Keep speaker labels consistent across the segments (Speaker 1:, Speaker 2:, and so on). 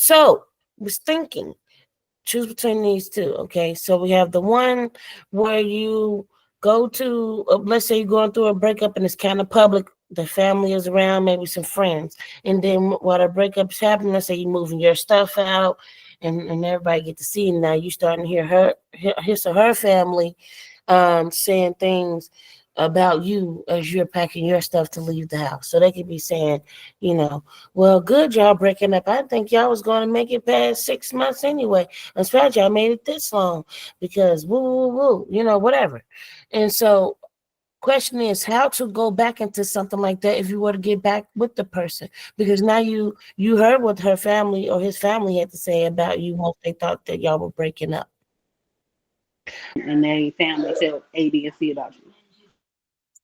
Speaker 1: So was thinking, choose between these two. Okay, so we have the one where you go to, let's say you're going through a breakup and it's kind of public. The family is around, maybe some friends, and then while the breakup's happening, let's say you're moving your stuff out, and everybody get to see. Now you starting to hear his or her family, saying things about you as you're packing your stuff to leave the house. So they could be saying, you know, well, good, y'all breaking up. I think y'all was going to make it past 6 months anyway. I'm surprised y'all made it this long because woo, woo, woo, whatever. And so, question is how to go back into something like that if you were to get back with the person, because now you heard what her family or his family had to say about you once they thought that y'all were breaking up.
Speaker 2: And they family tell A, B, and C about you.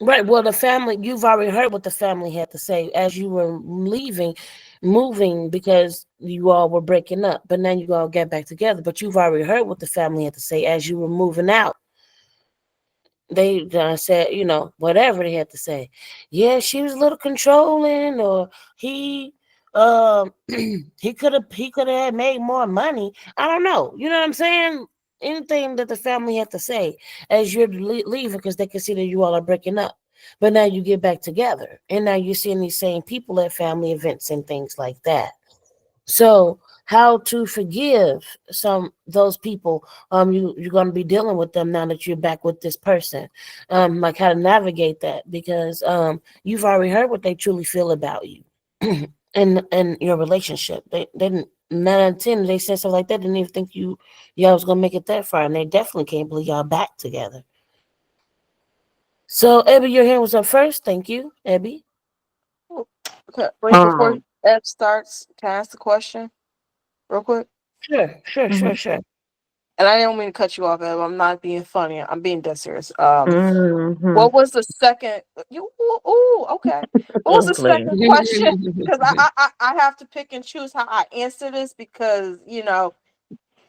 Speaker 1: Right. Well, the family, you've already heard what the family had to say as you were leaving, moving because you all were breaking up, but now you all get back together. But you've already heard what the family had to say as you were moving out. They said, whatever they had to say. Yeah, she was a little controlling, or he, he could have made more money. I don't know. You know what I'm saying? Anything that the family had to say as you're leaving, because they can see that you all are breaking up. But now you get back together, and now you're seeing these same people at family events and things like that. So how to forgive some those people, you're going to be dealing with them now that you're back with this person, like how to navigate that, because you've already heard what they truly feel about you and your relationship. They didn't, 9 out of 10 they said something like that, didn't even think y'all was going to make it that far, and they definitely can't believe y'all back together. So Abby, your hand was up first. Thank you, Abby.
Speaker 3: Okay, wait, before
Speaker 4: Um,
Speaker 3: Ed starts, can I ask the question real quick?
Speaker 1: Sure, sure, sure,
Speaker 4: mhm,
Speaker 1: sure.
Speaker 3: And I don't mean to cut you off, Ed. I'm not being funny. I'm being dead serious.
Speaker 4: mhm.
Speaker 3: What was the second? You ooh, okay. What was
Speaker 4: I'm
Speaker 3: the
Speaker 4: playing.
Speaker 3: second question? Because I have to pick and choose how I answer this because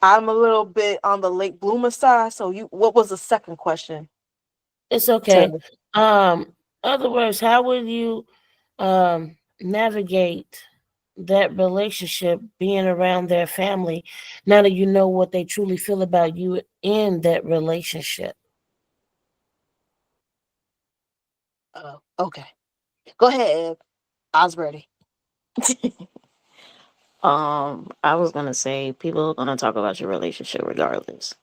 Speaker 3: I'm a little bit on the late bloomer side. So what was the second question?
Speaker 1: It's okay.
Speaker 3: To
Speaker 1: Other words, how would you navigate that relationship being around their family now that you know what they truly feel about you in that relationship?
Speaker 3: okay, go ahead, Ed. I was ready.
Speaker 4: I was gonna say people are gonna talk about your relationship regardless.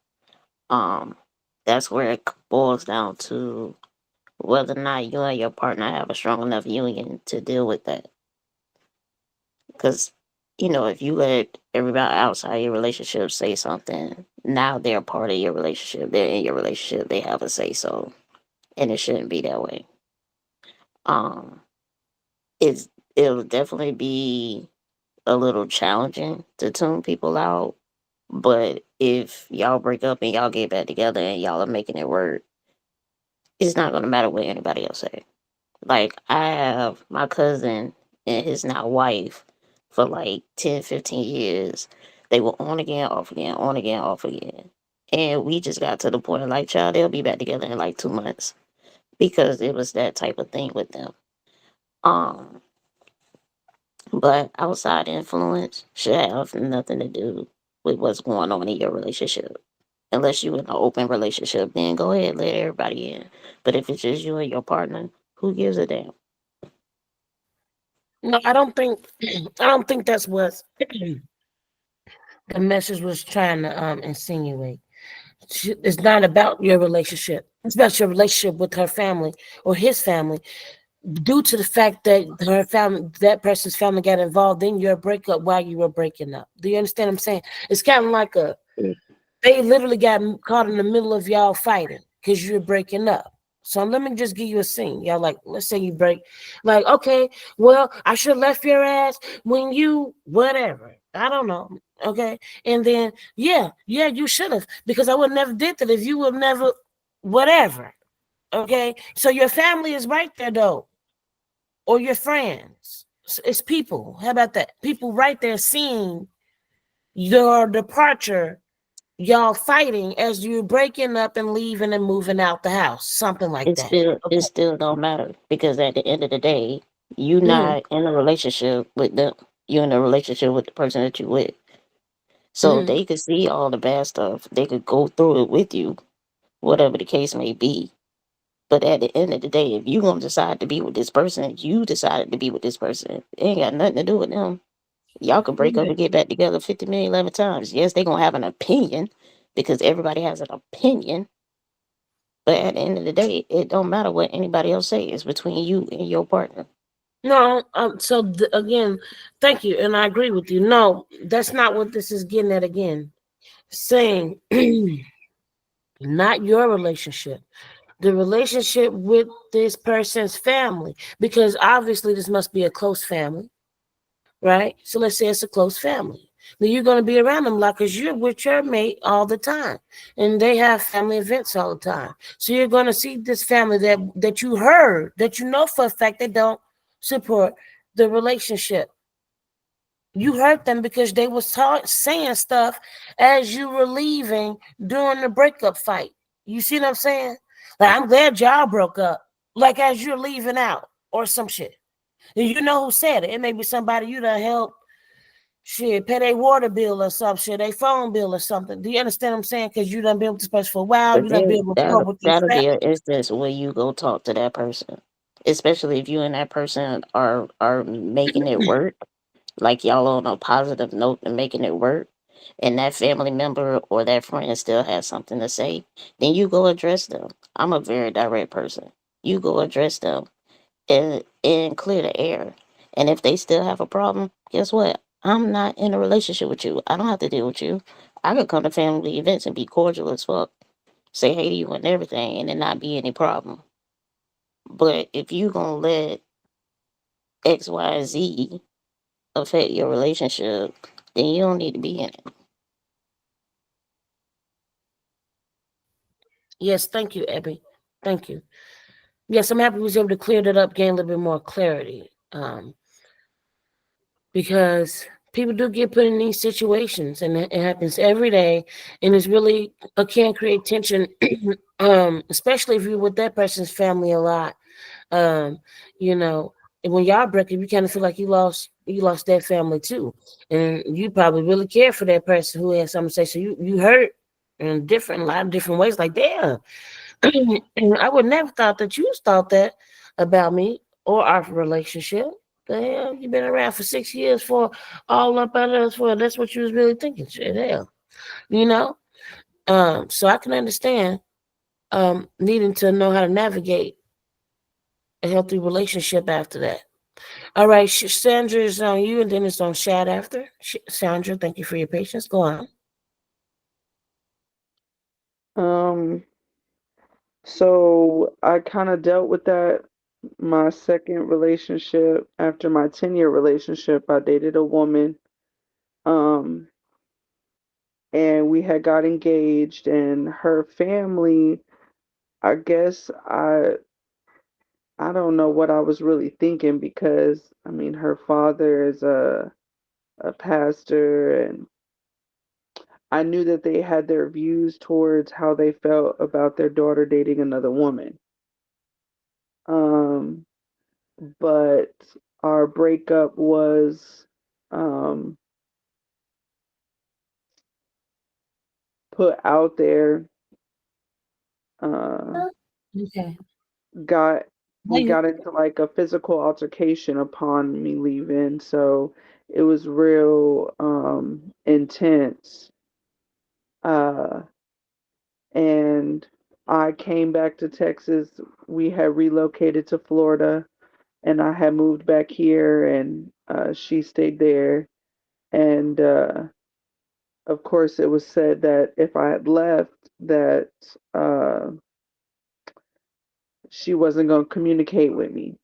Speaker 4: Um, that's where it boils down to whether or not you and your partner have a strong enough union to deal with that. Because if you let everybody outside your relationship say something, now they're a part of your relationship. They're in your relationship. They have a say so, and it shouldn't be that way. Um, it's it'll definitely be a little challenging to tune people out. But if y'all break up and y'all get back together and y'all are making it work, it's not gonna matter what anybody else say. Like I have my cousin and his now wife for like 10, 15 years. They were on again, off again, on again, off again. And we just got to the point of like, child, they'll be back together in like 2 months because it was that type of thing with them. Um, but outside influence should have nothing to do with what's going on in your relationship. Unless you in an open relationship, then go ahead, let everybody in. But if it's just you and your partner, who gives a damn?
Speaker 1: No, I don't think I don't think that's what the message was trying to insinuate. It's not about your relationship. It's about your relationship with her family or his family, due to the fact that her family, that person's family, got involved in your breakup while you were breaking up. Do you understand what I'm saying? It's kind of like they literally got caught in the middle of y'all fighting because you're breaking up. So let me just give you a scene. Y'all, like, let's say you break, like, okay, well, I should have left your ass when you whatever. I don't know. Okay. And then yeah, you should have, because I would never did that if you would never whatever. Okay. So your family is right there though, or your friends. It's people. How about that? People right there seeing your departure, y'all fighting as you're breaking up and leaving and moving out the house, something like
Speaker 4: it
Speaker 1: that.
Speaker 4: still it
Speaker 1: Okay.
Speaker 4: still don't matter because at the end of the day, you
Speaker 1: Mhm.
Speaker 4: not in a relationship with them. You're in a relationship with the person that you with. So
Speaker 1: Hmm.
Speaker 4: they could see all the bad stuff. They could go through it with you, whatever the case may be. But at the end of the day, if you gonna decide to be with this person, you decided to be with this person. It ain't got nothing to do with them. Y'all can break up
Speaker 1: Yeah.
Speaker 4: and get back together 50 million 11 times. Yes, they gonna have an opinion because everybody has an opinion. But at the end of the day, it don't matter what anybody else say. It's between you and your partner.
Speaker 1: No, again, thank you, and I agree with you. No, that's not what this is getting at again. Saying not your relationship, the relationship with this person's family, because obviously this must be a close family, right? So let's say it's a close family. Then you're going to be around them a lot because you're with your mate all the time, and they have family events all the time. So you're going to see this family that you heard, that you know for a fact they don't support the relationship. You hurt them because they was saying stuff as you were leaving during the breakup fight. You see what I'm saying? Like, I'm glad y'all broke up. Like, as you're leaving out or some shit. And you know who said it. It may be somebody you done helped, shit, pay their water bill or some shit, their phone bill or something. Do you understand what I'm saying? Because you done been with this person for a while.
Speaker 4: But
Speaker 1: You done
Speaker 4: then
Speaker 1: been rapport with your
Speaker 4: that'll
Speaker 1: family.
Speaker 4: be an instance where you go talk to that person. Especially if you and that person are making it work. Like y'all on a positive note and making it work. And that family member or that friend still has something to say, then you go address them. I'm a very direct person. You go address them and clear the air. And if they still have a problem, guess what? I'm not in a relationship with you. I don't have to deal with you. I could come to family events and be cordial as fuck, say hey to you and everything, and it not be any problem. But if you gonna let X, Y, and Z affect your relationship, then you don't need to be in it.
Speaker 1: Yes, thank you, Abby. Thank you. Yes, I'm happy we was able to clear that up, gain a little bit more clarity. Because people do get put in these situations, and it happens every day, and it's really can create tension, especially if you're with that person's family a lot. Um, you know, and when y'all break up, you kind of feel like you lost that family too, and you probably really care for that person who has something to say. So you hurt in a lot of different ways. Like, damn, and I would never thought that you thought that about me or our relationship. The hell, you been around for 6 years for all up at us for that's what you was really thinking. Shit, hell, you know. So I can understand needing to know how to navigate a healthy relationship after that. All right, Sandra is on you, and then it's on Shad after. Sandra, thank you for your patience. Go on.
Speaker 5: Um, so I kind of dealt with that my second relationship. After my 10-year relationship, I dated a woman. Um, and we had got engaged, and her family, I guess I don't know what I was really thinking, because I mean her father is a pastor, and I knew that they had their views towards how they felt about their daughter dating another woman. Um, but our breakup was um, put out there. Uh,
Speaker 1: Okay.
Speaker 5: got
Speaker 1: How
Speaker 5: we
Speaker 1: you?
Speaker 5: got into like a physical altercation upon me leaving, so it was real intense. Uh, and I came back to Texas. We had relocated to Florida, and I had moved back here, and she stayed there. And of course, it was said that if I had left, that she wasn't going to communicate with me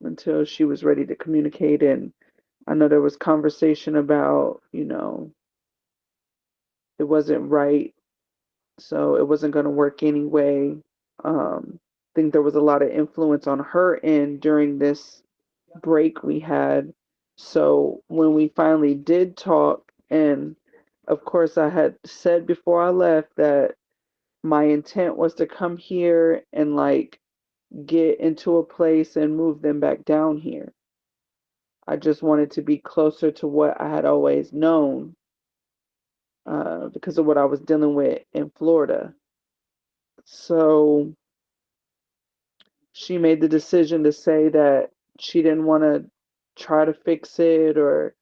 Speaker 5: until she was ready to communicate. And I know there was conversation about, it wasn't right, so it wasn't going to work anyway. I think there was a lot of influence on her end during this break we had. So when we finally did talk, and of course, I had said before I left that my intent was to come here and like get into a place and move them back down here. I just wanted to be closer to what I had always known because of what I was dealing with in Florida. So she made the decision to say that she didn't want to try to fix it or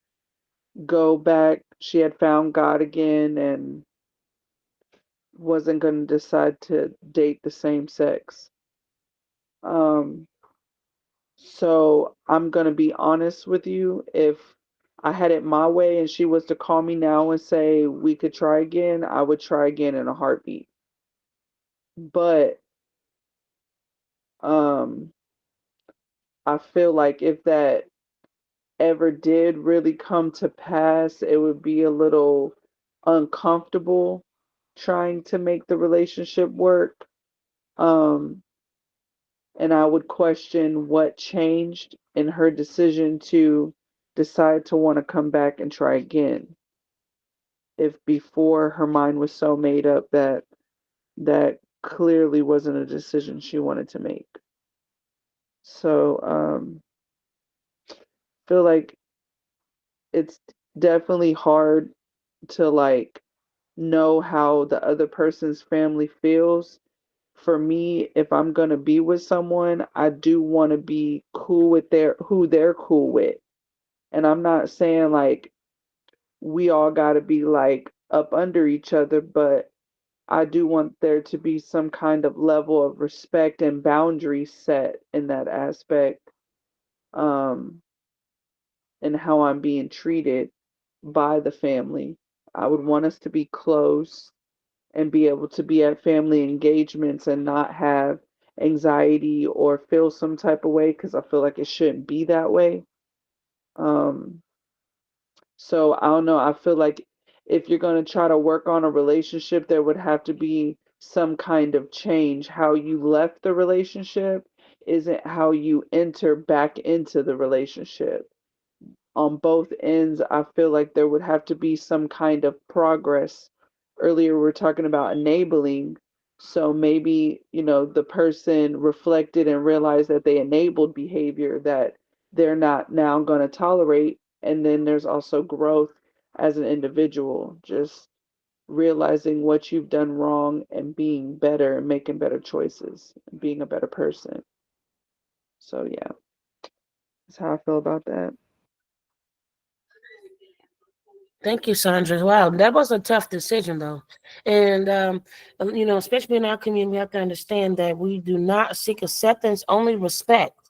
Speaker 5: go back. She had found God again and wasn't going to decide to date the same sex. Um, so I'm going to be honest with you. If I had it my way and she was to call me now and say we could try again, I would try again in a heartbeat. But um, I feel like if that ever did really come to pass, it would be a little uncomfortable trying to make the relationship work. Um, and I would question what changed in her decision to decide to want to come back and try again. If before her mind was so made up that that clearly wasn't a decision she wanted to make. So feel like it's definitely hard to like know how the other person's family feels. For me, if I'm gonna be with someone, I do want to be cool with their who they're cool with. And I'm not saying like we all gotta be like up under each other, but I do want there to be some kind of level of respect and boundaries set in that aspect, um, and how I'm being treated by the family. I would want us to be close and be able to be at family engagements and not have anxiety or feel some type of way because I feel like it shouldn't be that way. Um, so I don't know. I feel like if you're going to try to work on a relationship, there would have to be some kind of change. How you left the relationship isn't how you enter back into the relationship. On both ends, I feel like there would have to be some kind of progress. Earlier, we were talking about enabling. So maybe, the person reflected and realized that they enabled behavior that they're not now going to tolerate. And then there's also growth as an individual, just realizing what you've done wrong and being better and making better choices, and being a better person. So, yeah, that's how I feel about that.
Speaker 1: Thank you, Sandra. Wow, that was a tough decision, though. And, especially in our community, we have to understand that we do not seek acceptance, only respect.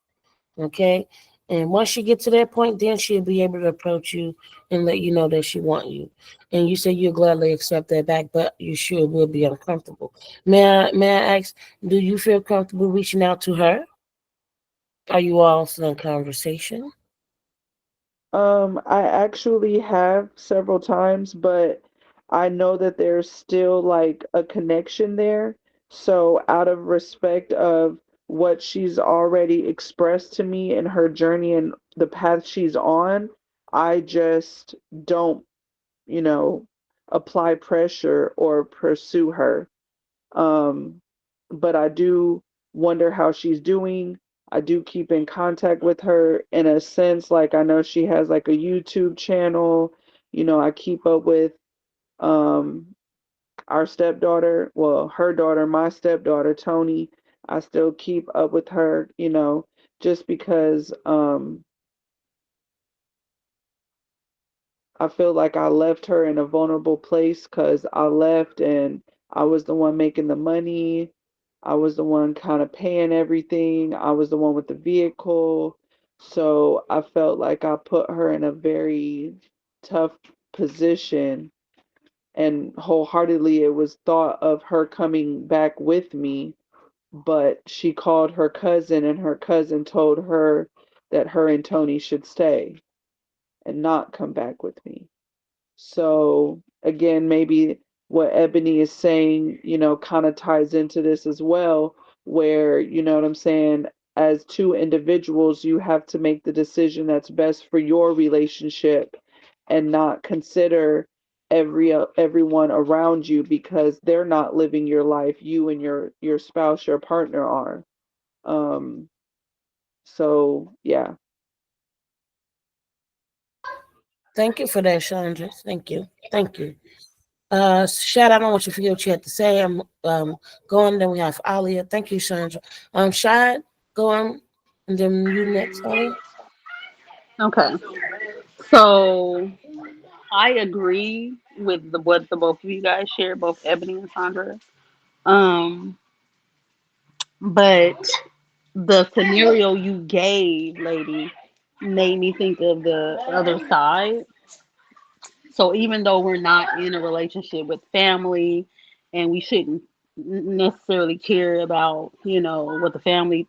Speaker 1: Okay. And once you get to that point, then she'll be able to approach you and let you know that she want you. And you say you'll gladly accept that back, but you sure will be uncomfortable. May I ask, do you feel comfortable reaching out to her? Are you all still in conversation?
Speaker 5: I actually have several times, but I know that there's still like a connection there. So out of respect of what she's already expressed to me in her journey and the path she's on, I just don't, you know, apply pressure or pursue her. Um, but I do wonder how she's doing. I do keep in contact with her in a sense, like I know she has like a YouTube channel. I keep up with um our stepdaughter, well, her daughter, my stepdaughter, Tony. I still keep up with her, just because I feel like I left her in a vulnerable place because I left and I was the one making the money. I was the one kind of paying everything. I was the one with the vehicle. So I felt like I put her in a very tough position. And wholeheartedly, it was thought of her coming back with me. But she called her cousin, and her cousin told her that her and Tony should stay and not come back with me. So again, maybe what Ebony is saying, kind of ties into this as well, where, you know what I'm saying, as two individuals, you have to make the decision that's best for your relationship and not consider everyone around you because they're not living your life. You and your spouse, your partner are. So yeah.
Speaker 1: Thank you for that, Chandra. Thank you. Thank you. Shad, I don't want you to forget what you had to say. I'm going, then we have Alia. Thank you, Chandra. Shad, go on, and then you next, Alia.
Speaker 2: Okay. So I agree with what the both of you guys shared, both Ebony and Sandra. Um, but the scenario you gave, lady, made me think of the other side. So even though we're not in a relationship with family, and we shouldn't necessarily care about, what the family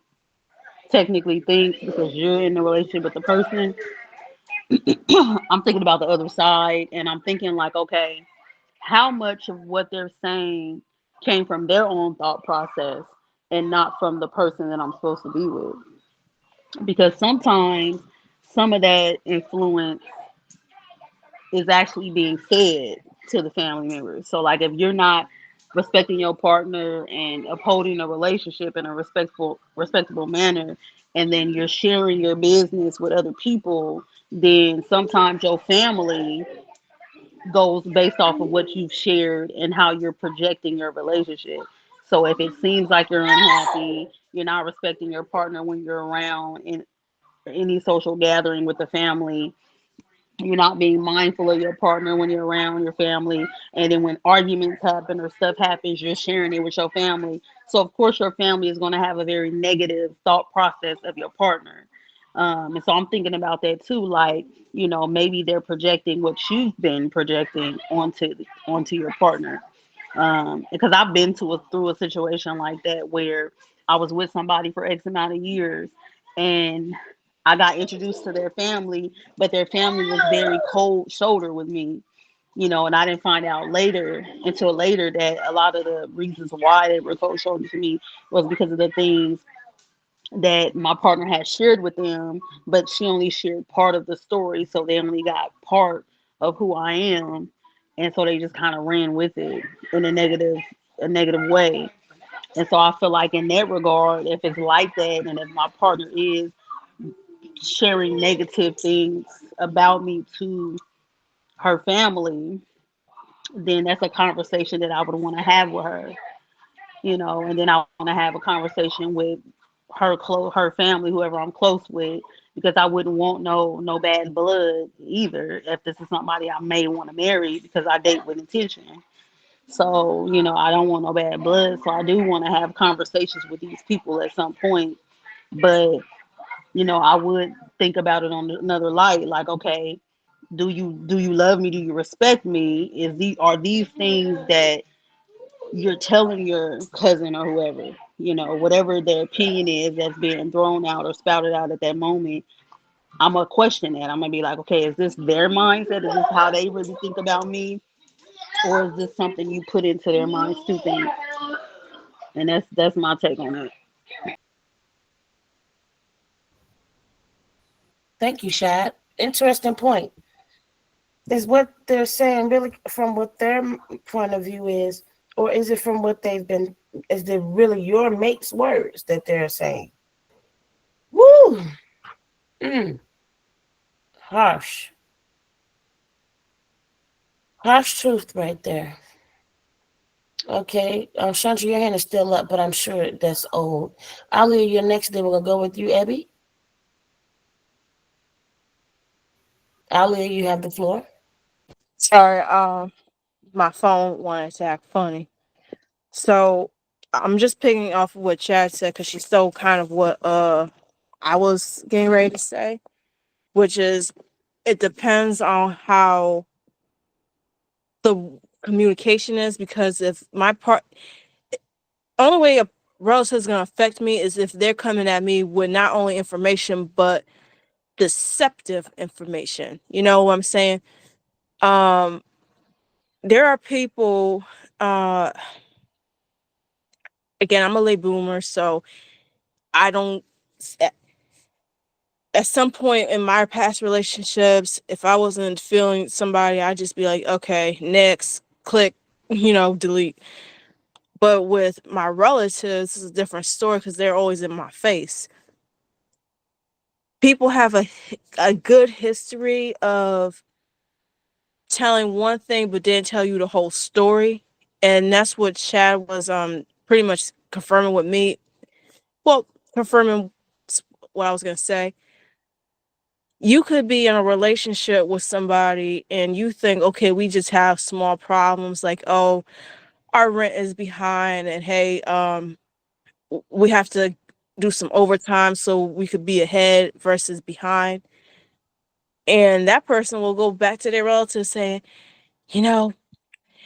Speaker 2: technically thinks because you're in a relationship with the person, I'm thinking about the other side, and I'm thinking like, okay, how much of what they're saying came from their own thought process and not from the person that I'm supposed to be with? Because sometimes some of that influence is actually being fed to the family members. So like if you're not respecting your partner and upholding a relationship in a respectable manner, and then you're sharing your business with other people, then sometimes your family goes based off of what you've shared and how you're projecting your relationship. So if it seems like you're unhappy, you're not respecting your partner when you're around in any social gathering with the family, you're not being mindful of your partner when you're around your family, and then when arguments happen or stuff happens, you're sharing it with your family. So of course your family is going to have a very negative thought process of your partner. And so I'm thinking about that too, like, maybe they're projecting what you've been projecting onto your partner. Because I've been through a situation like that where I was with somebody for X amount of years, and I got introduced to their family, but their family was very cold shoulder with me, and I didn't find out until later that a lot of the reasons why they were cold shoulder to me was because of the things that my partner had shared with them, but she only shared part of the story, so they only got part of who I am, and so they just kind of ran with it in a negative way. And so I feel like in that regard, if it's like that, and if my partner is sharing negative things about me to her family, then that's a conversation that I would want to have with her, and then I want to have a conversation with her family, whoever I'm close with, because I wouldn't want no bad blood either if this is somebody I may want to marry because I date with intention. So, I don't want no bad blood. So I do want to have conversations with these people at some point. But, I would think about it on another light, like, okay, do you love me? Do you respect me? Are these things that you're telling your cousin or whoever, whatever their opinion is that's being thrown out or spouted out at that moment, I'm gonna question that. I'm gonna be like, okay, is this their mindset? Is this how they really think about me? Or is this something you put into their minds to think? And that's my take on it.
Speaker 1: Thank you, Shad. Interesting point. Is what they're saying really from what their point of view is, or is it from what they've been? Is it really your mate's words that they're saying? Woo! Mm, harsh, harsh truth right there. Okay, Chandra, your hand is still up, but I'm sure that's old. Ali, you're next. Then we're gonna go with you, Abby. Ali, you have the floor.
Speaker 3: Sorry, my phone wanted to act funny. So I'm just picking off of what Chad said because she stole kind of what I was getting ready to say, which is it depends on how the communication is. Because if my part, only way a relative is gonna affect me is if they're coming at me with not only information but deceptive information. You know what I'm saying? Um, there are people. Uh, Again, I'm a late boomer, so I don't. At some point in my past relationships, if I wasn't feeling somebody, I'd just be like, okay, next, click, delete. But with my relatives, it's a different story because they're always in my face. People have a good history of telling one thing but didn't tell you the whole story. And that's what Chad was pretty much confirming with me. Well, confirming what I was gonna say. You could be in a relationship with somebody and you think, okay, we just have small problems like, oh, our rent is behind and hey, we have to do some overtime so we could be ahead versus behind. And that person will go back to their relative saying, you know,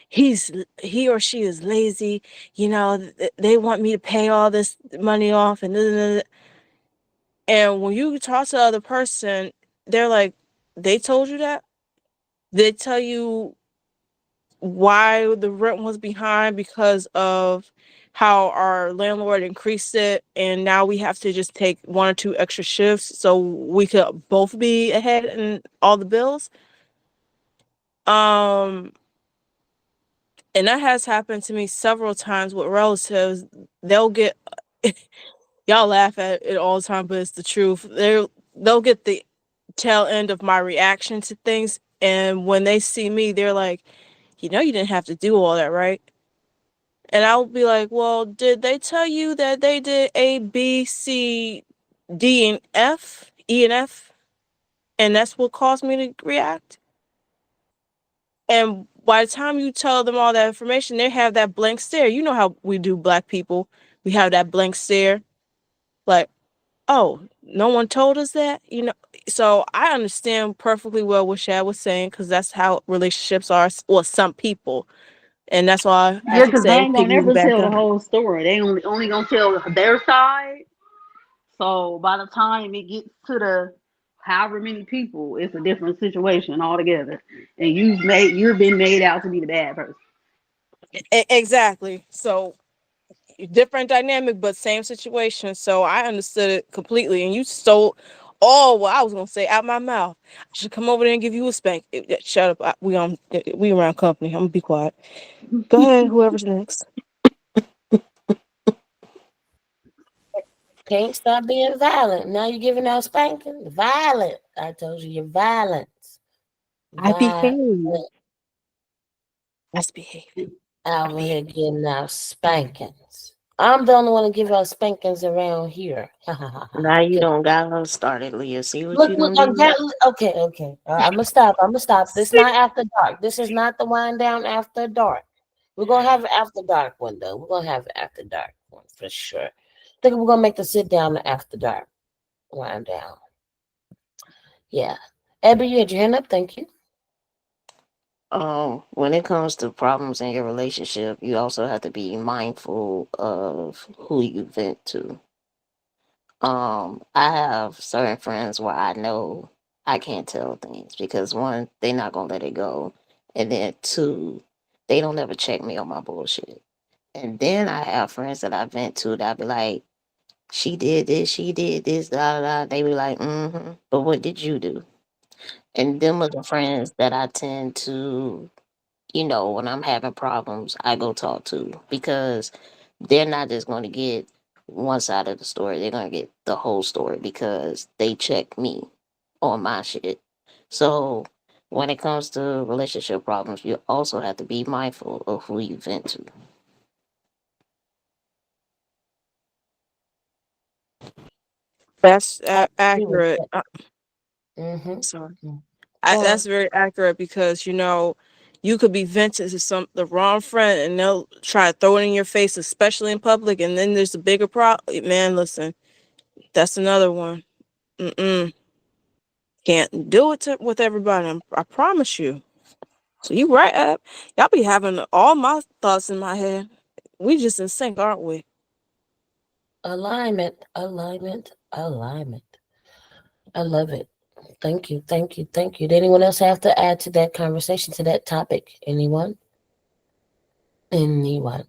Speaker 3: he or she is lazy, they want me to pay all this money off and when you talk to the other person, they're like, they told you that? They tell you why the rent was behind because of how our landlord increased it and now we have to just take 1 or 2 extra shifts so we could both be ahead in all the bills. Um and that has happened to me several times with relatives. They'll get y'all laugh at it all the time, but it's the truth. They'll get the tail end of my reaction to things, and when they see me, they're like, you didn't have to do all that, right? And I'll be like, well, did they tell you that they did A, B, C, D, and F, E, and F, and that's what caused me to react? And by the time you tell them all that information, they have that blank stare. You know how we do, black people. We have that blank stare, like, oh, no one told us that, So I understand perfectly well what Shad was saying because that's how relationships are. Well, some people, and that's why,
Speaker 2: Yeah,
Speaker 3: as you
Speaker 2: because they
Speaker 3: say,
Speaker 2: ain't gonna
Speaker 3: picking
Speaker 2: never
Speaker 3: back
Speaker 2: tell the
Speaker 3: up.
Speaker 2: whole story. They only gonna tell their side. So by the time it gets to the however many people, it's a different situation altogether. And you've been made out to be the bad person.
Speaker 3: Exactly. So different dynamic, but same situation. So I understood it completely, and you stole all what I was gonna say out my mouth. I should come over there and give you a spank. Shut up. We around company. I'm gonna be quiet. Go ahead. Whoever's next.
Speaker 1: Can't stop being violent. Now you're giving out spanking. Violent. I told you you're violent.
Speaker 3: I
Speaker 1: Violent.
Speaker 3: behave. Let's behave.
Speaker 1: Out here getting out spankings. I'm the only one to give out spankings around here.
Speaker 4: Now you
Speaker 1: Good.
Speaker 4: don't got her started, Leah. See what you
Speaker 1: Look,
Speaker 4: done
Speaker 1: I
Speaker 4: did?
Speaker 1: got, okay, okay. I'm gonna stop. I'm gonna stop. This not after dark. This is not the wind down after dark. We're gonna have an after dark one though. We're gonna have an after dark one for sure. I think we're gonna make the sit down the after dark wind down. Yeah. Abby, you had your hand up. Thank you.
Speaker 4: When it comes to problems in your relationship, you also have to be mindful of who you vent to. I have certain friends where I know I can't tell things because one, they're not gonna let it go, and then two, they don't ever check me on my bullshit. And then I have friends that I vent to that I be like, she did this, da da da. They be like, mm-hmm. But what did you do? And them are the friends that I tend to, when I'm having problems, I go talk to because they're not just going to get one side of the story. They're going to get the whole story because they check me on my shit. So when it comes to relationship problems, you also have to be mindful of who you vent to.
Speaker 3: That's
Speaker 1: I agree with
Speaker 3: accurate.
Speaker 1: that.
Speaker 3: Sorry.
Speaker 1: Mm-hmm. Go on.
Speaker 3: That's very accurate because you could be venting to the wrong friend and they'll try to throw it in your face, especially in public, and then there's a bigger problem. Man, listen, that's another one. Mm-mm. Can't do it with everybody. I promise you. So you right up. Y'all be having all my thoughts in my head. We just in sync, aren't we?
Speaker 1: Alignment, alignment, alignment. I love it. Thank you, thank you, thank you. Did anyone else have to add to that conversation, to that topic? Anyone? Anyone?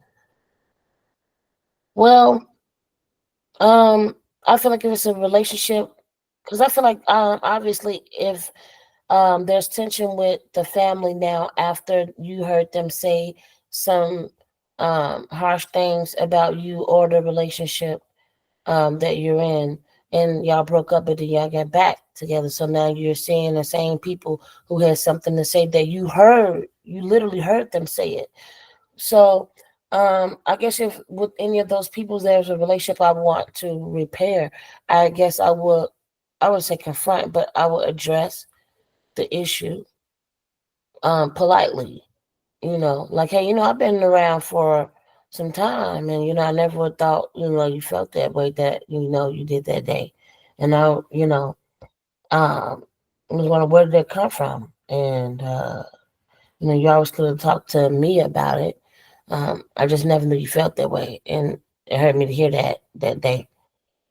Speaker 1: Well, um, I feel like if it's a relationship, because I feel like obviously if there's tension with the family now after you heard them say some harsh things about you or the relationship that you're in. and y'all broke up, but then y'all got back together. So now you're seeing the same people who had something to say that you heard. You literally heard them say it. So, I guess if with any of those people there's a relationship I want to repair, I guess I would say confront, but I would address the issue politely. Like, hey, I've been around for some time, and I never thought you felt that way that you did that day, and um, I was wondering where did that come from, and you always could have talked to me about it. I just never knew you felt that way, and it hurt me to hear that day.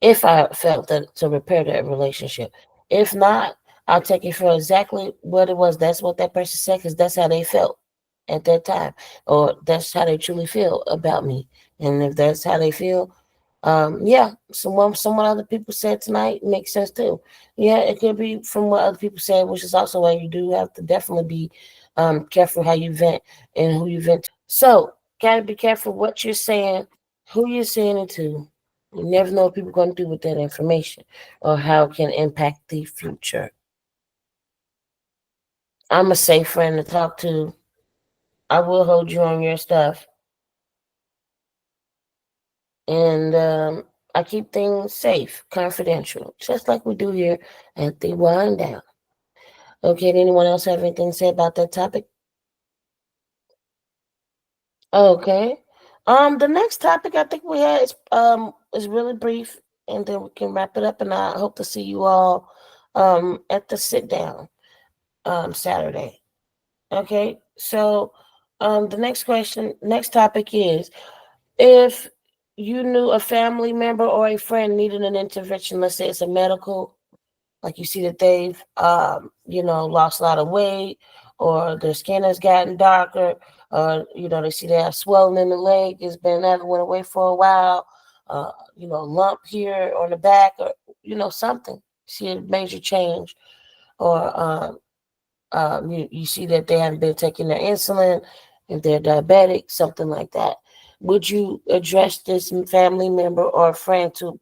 Speaker 1: If I felt that to repair that relationship, if not, I'll take it for exactly what it was. That's what that person said, because that's how they felt at that time, or that's how they truly feel about me. And if that's how they feel, yeah, someone other people said tonight makes sense too. Yeah, it could be from what other people said, which is also why you do have to definitely be careful how you vent and who you vent. So, gotta be careful what you're saying, who you're saying it to. You never know what people are going to do with that information or how it can impact the future. I'm a safe friend to talk to. I will hold you on your stuff, and I keep things safe, confidential, just like we do here at the Wind Down. Okay, did anyone else have anything to say about that topic? Okay. The next topic I think we had is really brief, and then we can wrap it up. And I hope to see you all at the sit down Saturday. Okay, so the next topic is, if you knew a family member or a friend needed an intervention, let's say it's a medical, like you see that they've lost a lot of weight, or their skin has gotten darker, or they see they have swelling in the leg, it's been never went away for a while, lump here on the back, or something. See a major change, or you see that they haven't been taking their insulin, if they're diabetic, something like that. Would you address this family member or friend to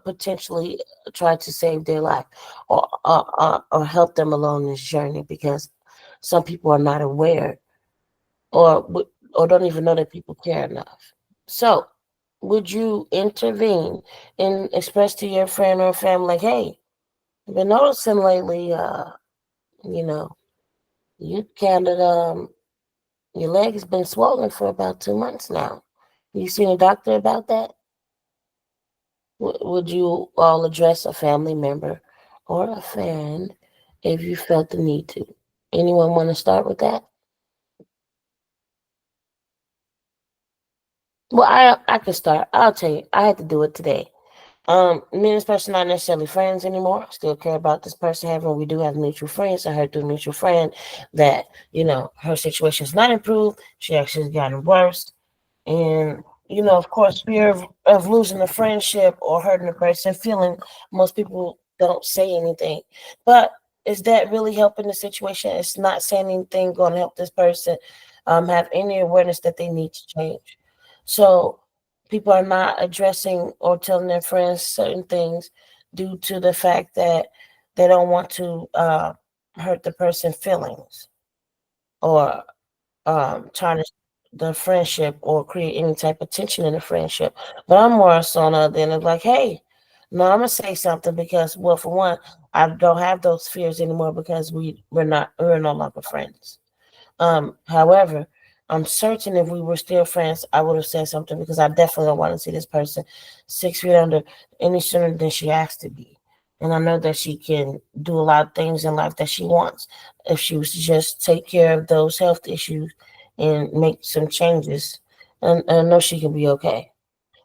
Speaker 1: potentially try to save their life, or help them along this journey? Because some people are not aware, or don't even know that people care enough. So, would you intervene and express to your friend or family, like, hey, I've been noticing lately, you know, you kind of your leg has been swollen for about 2 months now. You seen a doctor about that? Would you all address a family member or a friend if you felt the need to? Anyone want to start with that? Well, I can start. I'll tell you. I had to do it today. Me and this person not necessarily friends anymore. Still care about this person. Having we do have mutual friends. I heard through a mutual friend that her situation's not improved. She actually has gotten worse. And, of course, fear of losing a friendship or hurting a person feeling, most people don't say anything. But is that really helping the situation? It's not saying anything going to help this person have any awareness that they need to change. So people are not addressing or telling their friends certain things due to the fact that they don't want to hurt the person's feelings, or trying to the friendship or create any type of tension in the friendship. But I'm more so on the other end of like, hey, no, I'm gonna say something because, well, for one, I don't have those fears anymore because we're no longer friends. However, I'm certain if we were still friends, I would have said something, because I definitely don't want to see this person 6 feet under any sooner than she has to be. And I know that she can do a lot of things in life that she wants if she was to just take care of those health issues and make some changes. And I know she can be okay.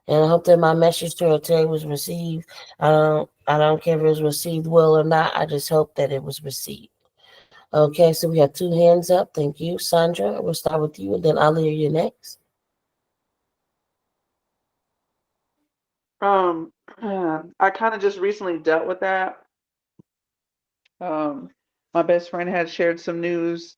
Speaker 1: And I hope that my message to her today was received. I don't care if it was received well or not. I just hope that it was received. Okay, so we have two hands up. Thank you, Sandra. We'll start with you, and then Ali, you next.
Speaker 5: Um, I kind of just recently dealt with that. Um, my best friend had shared some news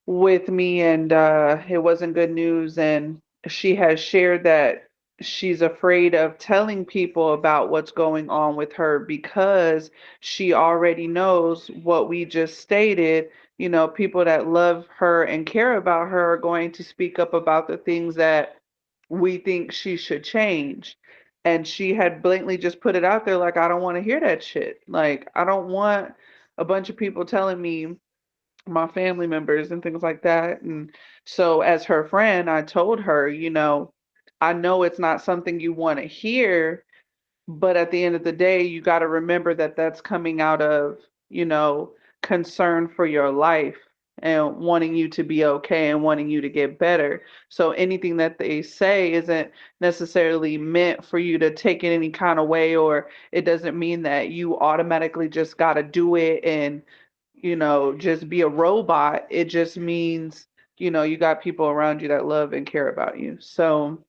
Speaker 5: with me, and it wasn't good news. And she has shared that she's afraid of telling people about what's going on with her because she already knows what we just stated. You know, people that love her and care about her are going to speak up about the things that we think she should change. And she had blatantly just put it out there like, I don't want to hear that shit. Like, I don't want a bunch of people telling me, my family members and things like that. And so, as her friend, I told her, you know, I know it's not something you want to hear, but at the end of the day, you got to remember that that's coming out of, you know, concern for your life and wanting you to be okay and wanting you to get better. So anything that they say isn't necessarily meant for you to take it any kind of way, or it doesn't mean that you automatically just got to do it and, you know, just be a robot. It just means, you know, you got people around you that love and care about you. So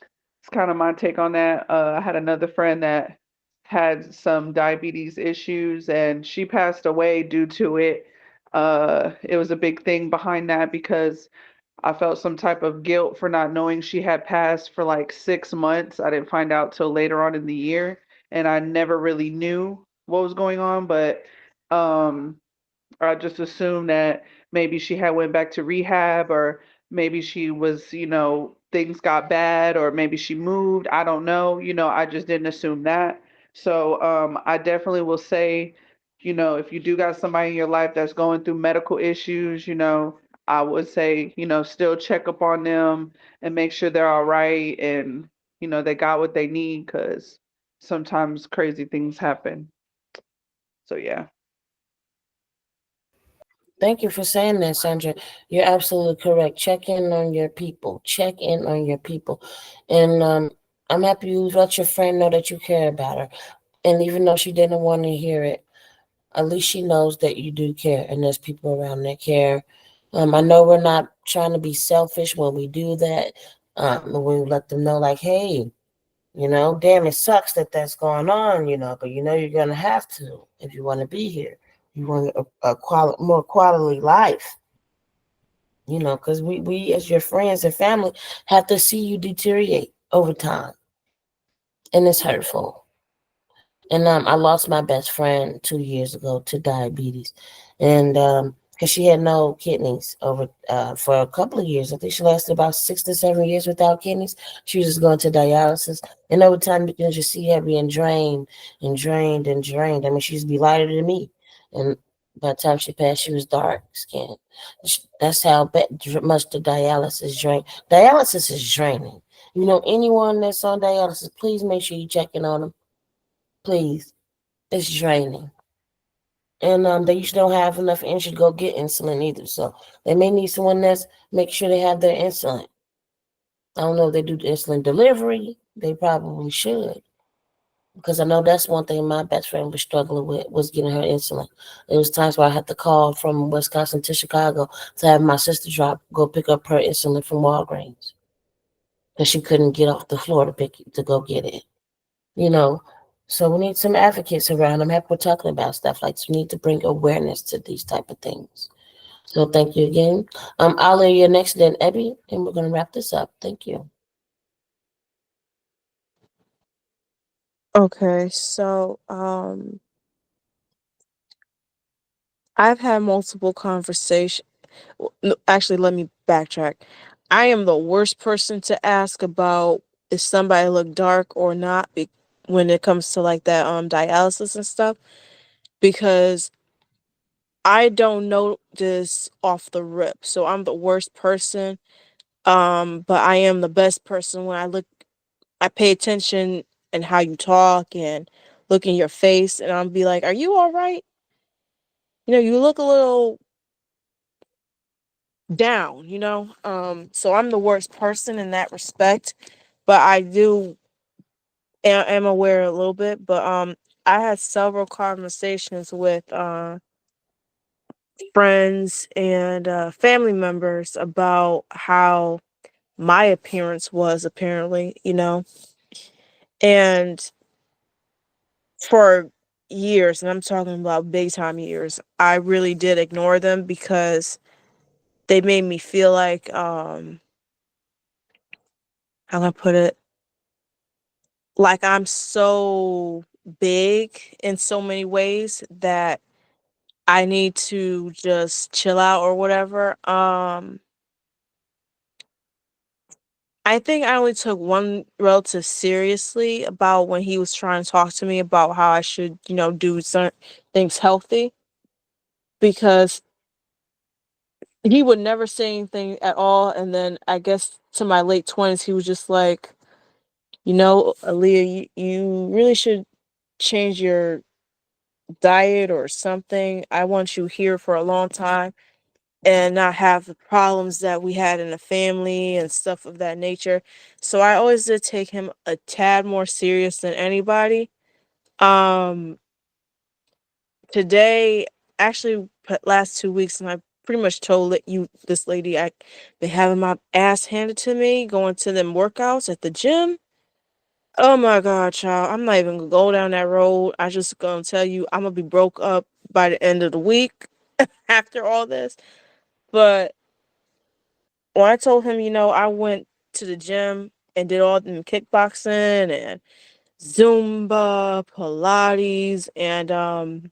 Speaker 5: it's kind of my take on that. I had another friend that had some diabetes issues and she passed away due to it. It was a big thing behind that because I felt some type of guilt for not knowing she had passed for like 6 months. I didn't find out till later on in the year, and I never really knew what was going on, but um I just assumed that maybe she had went back to rehab, or maybe she was, you know, things got bad, or maybe she moved. I don't know. You know, I just didn't assume that. So I definitely will say, you know, if you do got somebody in your life that's going through medical issues, you know, I would say, you know, still check up on them and make sure they're all right and, you know, they got what they need because sometimes crazy things happen. So yeah.
Speaker 1: Thank you for saying that, Sandra. You're absolutely correct. Check in on your people. Check in on your people. And I'm happy you let your friend know that you care about her. And even though she didn't want to hear it, at least she knows that you do care and there's people around that care. I know we're not trying to be selfish when we do that. When we let them know, like, hey, damn, it sucks that that's going on, but you're going to have to if you want to be here. You want more quality life, because we, as your friends and family, have to see you deteriorate over time. And it's hurtful. And I lost my best friend 2 years ago to diabetes, and because she had no kidneys over for a couple of years. I think she lasted about 6 to 7 years without kidneys. She was just going to dialysis, and over time you can just see her being drained and drained and drained. I mean, she used to be lighter than me, and by the time she passed, she was dark skinned. That's how much the dialysis drain. Dialysis is draining. Anyone that's on dialysis, please make sure you checking on them. Please, it's draining. And they usually don't have enough energy to go get insulin either. So they may need someone that's make sure they have their insulin. I don't know if they do the insulin delivery. They probably should. Because I know that's one thing my best friend was struggling with was getting her insulin. There was times where I had to call from Wisconsin to Chicago to have my sister go pick up her insulin from Walgreens. Because she couldn't get off the floor to go get it. you know. So we need some advocates around. I'm happy we're talking about stuff like this. We need to bring awareness to these type of things. So thank you again. Ali, you're next, then Ebby, and we're gonna wrap this up. Thank you.
Speaker 3: Okay, so I've had multiple conversations. No, actually, let me backtrack. I am the worst person to ask about if somebody look dark or not when it comes to like that dialysis and stuff, because I don't know this off the rip. So I'm the worst person. But I am the best person when I pay attention and how you talk and look in your face, and I'll be like, "Are you all right? You look a little down, so I'm the worst person in that respect, but I do am aware a little bit. But I had several conversations with friends and family members about how my appearance was, apparently, and for years, and I'm talking about big time years, I really did ignore them because they made me feel like how can I put it? like I'm so big in so many ways that I need to just chill out or whatever. I think I only took one relative seriously about when he was trying to talk to me about how I should, do certain things healthy, because he would never say anything at all. And then I guess to my late 20s, he was just like, Aaliyah, you really should change your diet or something. I want you here for a long time and not have the problems that we had in the family and stuff of that nature. So I always did take him a tad more serious than anybody. Um, Today, actually, last 2 weeks, and I pretty much told this lady, I been having my ass handed to me, going to them workouts at the gym. Oh my God, child. I'm not even gonna go down that road. I just gonna tell you I'm gonna be broke up by the end of the week after all this. But when I told him, I went to the gym and did all them kickboxing and Zumba, Pilates, and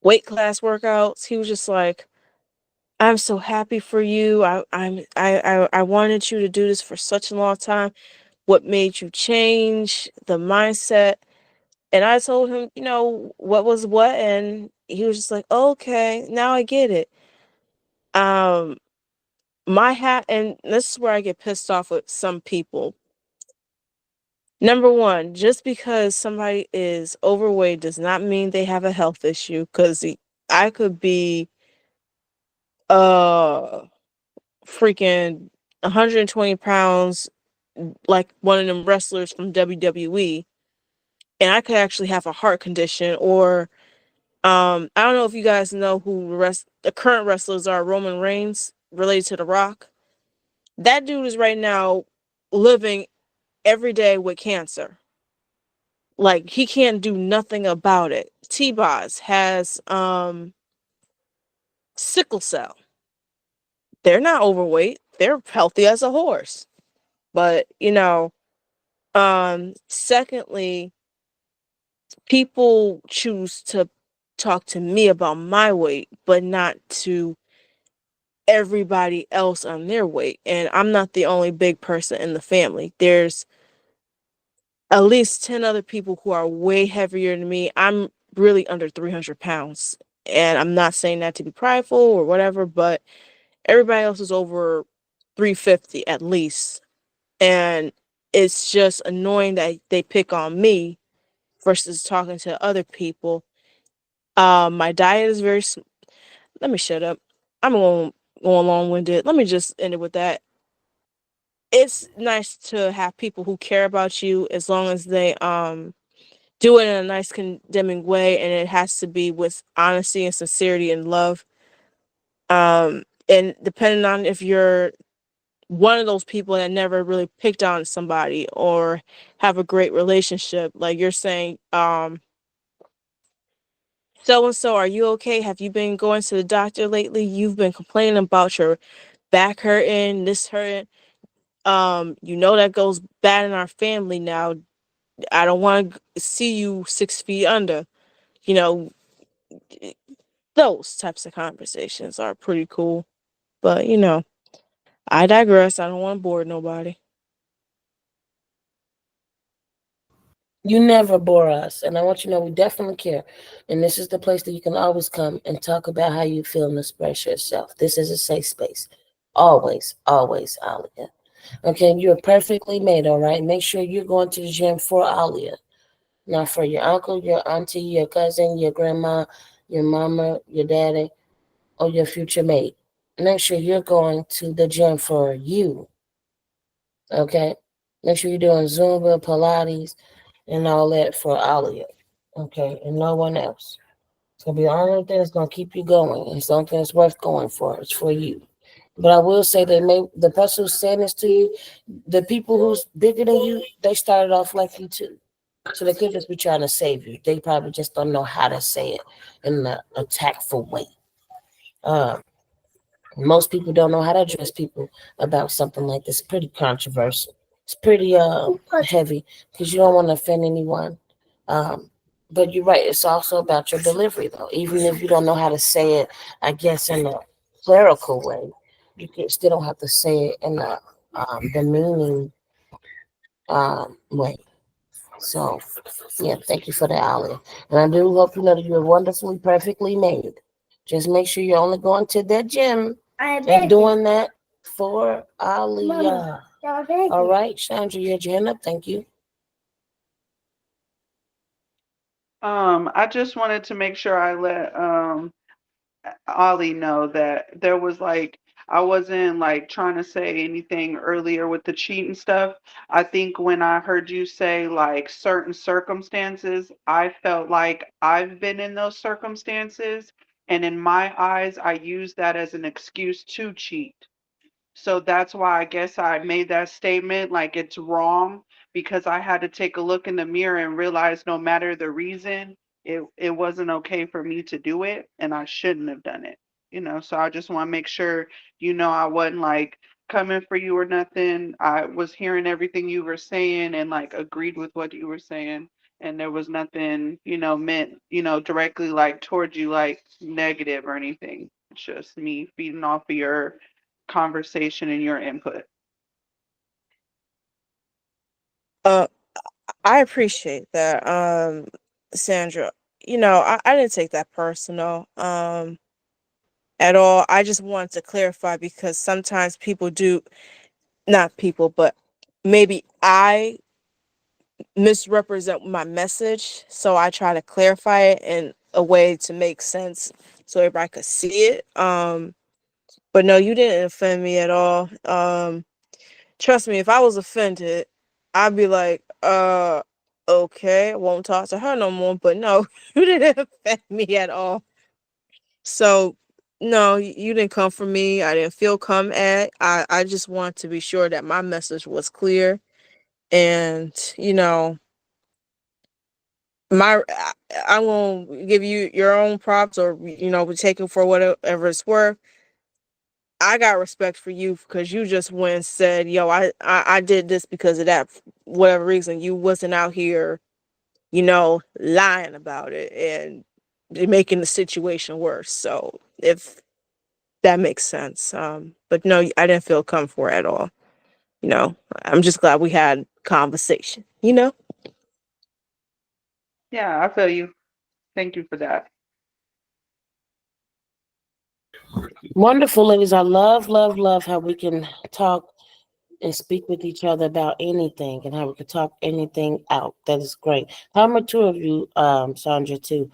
Speaker 3: weight class workouts, he was just like, I'm so happy for you. I wanted you to do this for such a long time. What made you change the mindset? And I told him, what was what, and he was just like, oh, okay, now I get it. Um, my hat, and this is where I get pissed off with some people. Number one, just because somebody is overweight does not mean they have a health issue. Because I could be uh freaking 120 pounds, like one of them wrestlers from WWE, and I could actually have a heart condition. Or I don't know if you guys know who the current wrestlers are. Roman Reigns, related to The Rock. That dude is right now living every day with cancer. Like, he can't do nothing about it. T-Boz has sickle cell. They're not overweight. They're healthy as a horse. But, secondly, people choose to talk to me about my weight, but not to everybody else on their weight. And I'm not the only big person in the family. There's at least 10 other people who are way heavier than me. I'm really under 300 pounds. And I'm not saying that to be prideful or whatever, but everybody else is over 350 at least. And it's just annoying that they pick on me versus talking to other people. My diet is let me shut up. I'm going to go long winded. Let me just end it with that. It's nice to have people who care about you, as long as they do it in a nice condemning way, and it has to be with honesty and sincerity and love. And depending on if you're one of those people that never really picked on somebody or have a great relationship, like you're saying, so and so, are you okay? Have you been going to the doctor lately? You've been complaining about your back hurting, this hurting. That goes bad in our family now. I don't want to see you 6 feet under. You know, those types of conversations are pretty cool. But, I digress. I don't want to bore nobody.
Speaker 1: You never bore us, and I want you to know we definitely care. And this is the place that you can always come and talk about how you feel and express yourself. This is a safe space. Always, always, Alia. Okay, you're perfectly made, all right? Make sure you're going to the gym for Alia, not for your uncle, your auntie, your cousin, your grandma, your mama, your daddy, or your future mate. Make sure you're going to the gym for you, okay? Make sure you're doing Zumba, Pilates, and all that for Alia, okay? And no one else. It's gonna be the only thing that's gonna keep you going. It's something that's worth going for. It's for you. But I will say that the person who's saying this to you, the people who's bigger than you, they started off like you too. So they could just be trying to save you. They probably just don't know how to say it in a tactful way. Uh, Most people don't know how to address people about something like this. Pretty controversial. It's pretty heavy because you don't want to offend anyone. Um, but you're right. It's also about your delivery, though. Even if you don't know how to say it, I guess in a clerical way, you can still don't have to say it in a demeaning way. So, yeah, thank you for the alley. And I do hope you know that you're wonderfully, perfectly made. Just make sure you're only going to that gym and doing that for Aliyah. All right, Chandra, you had your hand up. Thank you.
Speaker 5: I just wanted to make sure I let Ollie know that there was like I wasn't like trying to say anything earlier with the cheating stuff. I think when I heard you say like certain circumstances, I felt like I've been in those circumstances, and in my eyes, I use that as an excuse to cheat. So that's why I guess I made that statement like it's wrong because I had to take a look in the mirror and realize no matter the reason, it wasn't okay for me to do it and I shouldn't have done it. So I just want to make sure I wasn't like coming for you or nothing. I was hearing everything you were saying and like agreed with what you were saying and there was nothing, meant, directly like towards you like negative or anything. It's just me feeding off of your conversation and your input.
Speaker 3: Uh, I appreciate that, Sandra. I didn't take that personal, at all. I just wanted to clarify because sometimes people do, not people, but maybe I misrepresent my message. So I try to clarify it in a way to make sense so everybody could see it. But no, you didn't offend me at all. Trust me, if I was offended, I'd be like, okay, I won't talk to her no more. But no, you didn't offend me at all. So no, you didn't come for me. I didn't feel come at. I just want to be sure that my message was clear. And I'm gonna give you your own props, or we take it for whatever it's worth. I got respect for you because you just went and said, "Yo, I did this because of that, whatever reason." You wasn't out here, lying about it and making the situation worse. So if that makes sense, but no, I didn't feel come for it at all. I'm just glad we had conversation.
Speaker 5: Yeah, I feel you. Thank you for that.
Speaker 1: Wonderful, ladies. I love, love, love how we can talk and speak with each other about anything and how we can talk anything out. That is great. How mature of you, Sandra, to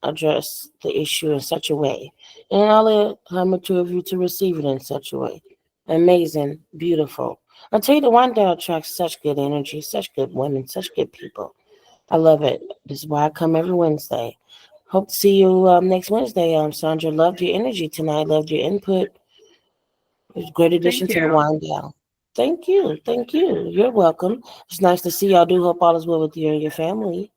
Speaker 1: address the issue in such a way. And Alia, how mature of you to receive it in such a way. Amazing, beautiful. I'll tell you, the Wind Down attracts such good energy, such good women, such good people. I love it. This is why I come every Wednesday. Hope to see you next Wednesday, Sandra. Loved your energy tonight. Loved your input. It was a great addition
Speaker 5: Thank
Speaker 1: to the
Speaker 5: you.
Speaker 1: wind down. Thank you. Thank you. You're welcome. It's nice to see y'all. Do hope all is well with you and your family.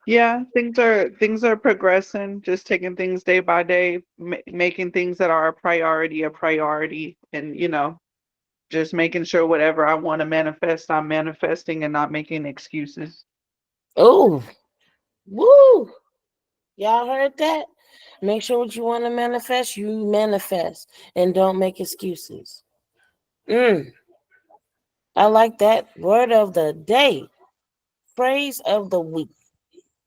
Speaker 5: Yeah, things are progressing, just taking things day by day, making things that are a priority, and just making sure whatever I want to manifest, I'm manifesting and not making excuses.
Speaker 1: Oh, woo. Y'all heard that? Make sure what you want to manifest, you manifest. And don't make excuses. Mm, I like that. Word of the day. Phrase of the week.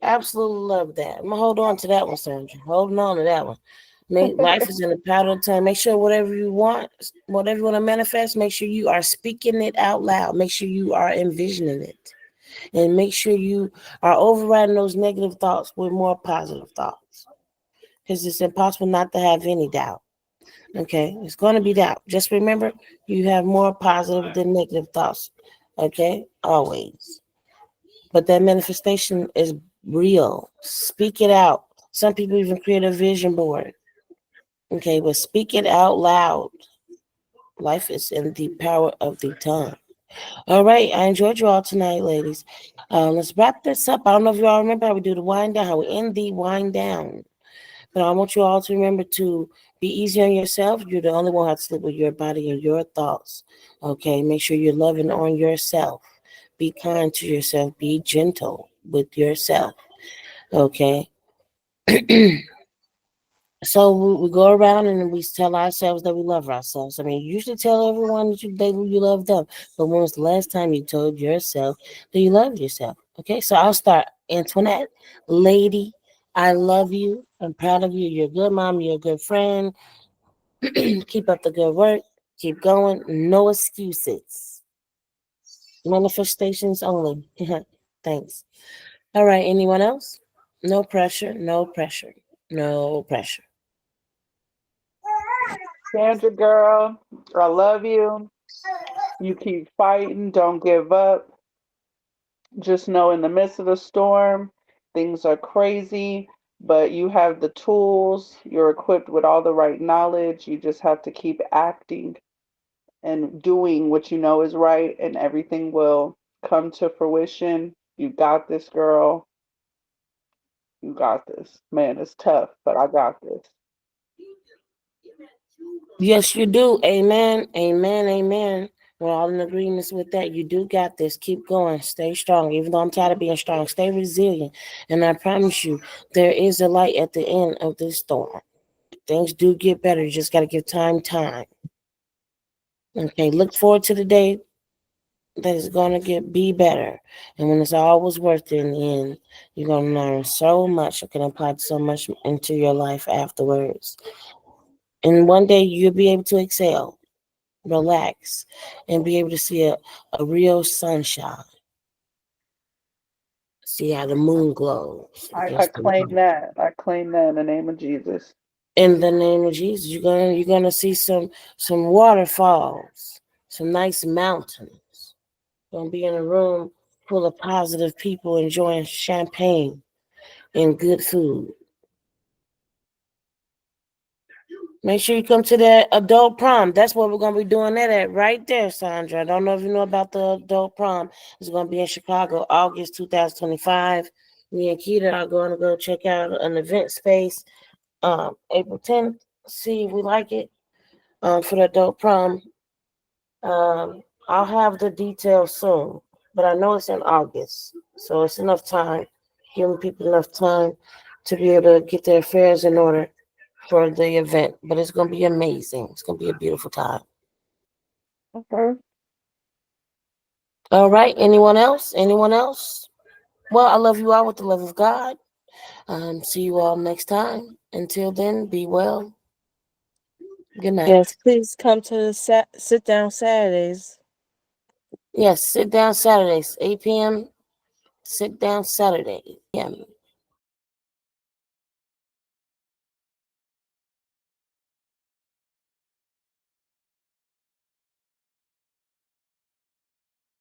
Speaker 1: Absolutely love that. I'm gonna hold on to that one, Sandra. Holding on to that one. Life is in the powder of time. Make sure whatever you want to manifest, make sure you are speaking it out loud. Make sure you are envisioning it. And make sure you are overriding those negative thoughts with more positive thoughts. Because it's impossible not to have any doubt. Okay, it's going to be doubt. Just remember, you have more positive than negative thoughts. Okay, always. But that manifestation is real. Speak it out. Some people even create a vision board. Okay, but speak it out loud. Life is in the power of the tongue. All right, I enjoyed you all tonight, ladies. Let's wrap this up. I don't know if you all remember how we do the wind down, how we end the wind down. But I want you all to remember to Be easy on yourself. You're the only one who has to sleep with your body and your thoughts. Okay, make sure you're loving on yourself. Be kind to yourself. Be gentle with yourself. Okay. So we go around and we tell ourselves that we love ourselves. I mean, you usually tell everyone that you love them. But when was the last time you told yourself that you love yourself? Okay, so I'll start. Antoinette, lady, I love you. I'm proud of you. You're a good mom. You're a good friend. Keep up the good work. Keep going. No excuses. Manifestations only. Thanks. All right. Anyone else? No pressure. No pressure. No pressure.
Speaker 5: Sandra, girl, I love you. You keep fighting. Don't give up. Just know in the midst of the storm, things are crazy, but you have the tools. You're equipped with all the right knowledge. You just have to keep acting and doing what you know is right, and everything will come to fruition. You got this, girl. You got this. Man, it's tough, but I got this.
Speaker 1: Yes, you do. Amen. Amen. Amen. We're all in agreements with that. You do got this. Keep going. Stay strong. Even though I'm tired of being strong, stay resilient. And I promise you, there is a light at the end of this storm. Things do get better. You just got to give time. Okay. Look forward to the day that is going to be better. And when it's always worth it in the end, you're going to learn so much. You can apply so much into your life afterwards. And one day you'll be able to excel, relax, and be able to see a real sunshine. See how the moon glows
Speaker 5: I
Speaker 1: against the
Speaker 5: claim
Speaker 1: moon.
Speaker 5: that. I claim that in the name of Jesus.
Speaker 1: In the name of Jesus, you're gonna see some waterfalls, some nice mountains. You're gonna be in a room full of positive people enjoying champagne and good food. Make sure you come to that adult prom. That's what we're gonna be doing that at right there, Sandra. I don't know if you know about the adult prom. It's gonna be in Chicago, August 2025. Me and Keita are going to go check out an event space April 10th. See if we like it. For the adult prom. I'll have the details soon, but I know it's in August, so it's enough time, giving people enough time to be able to get their affairs in order for the event. But it's gonna be amazing. It's gonna be a beautiful time.
Speaker 5: Okay.
Speaker 1: All right. Anyone else? Anyone else? Well, I love you all with the love of God. See you all next time. Until then, be well. Good
Speaker 3: Yes,
Speaker 1: night.
Speaker 3: please come to the sit down Saturdays.
Speaker 1: Yes, sit down Saturdays, 8 p.m. Sit down Saturday, 8 p.m.